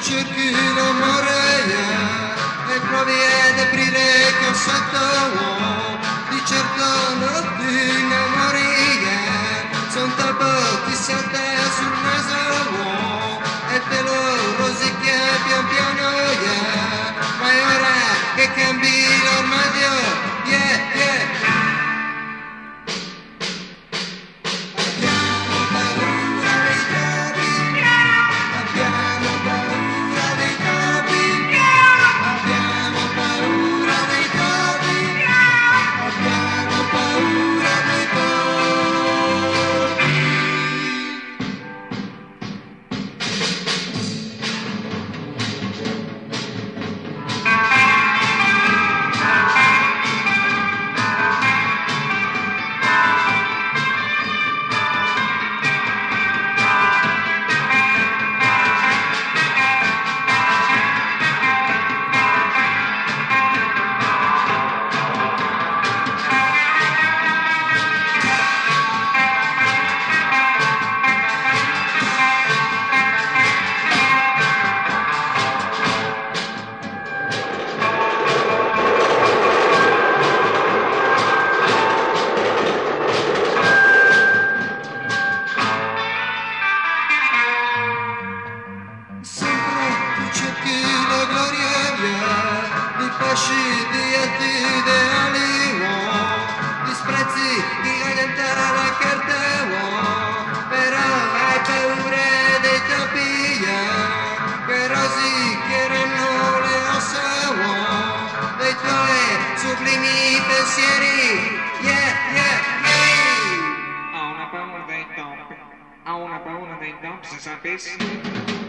cerchi l'amore e provi ad aprire che ho sotto di certo non ti innamori, son troppo ti sente sul naso e te lo rosicchia pian piano, ma è ora che cambi l'armadio, di altri ideali, disprezzi chi diventa la carta, però hai paura dei topi, che rosicchieranno le ossa dei tuoi sublimi pensieri, Ho una paura dei topi, se sapessi.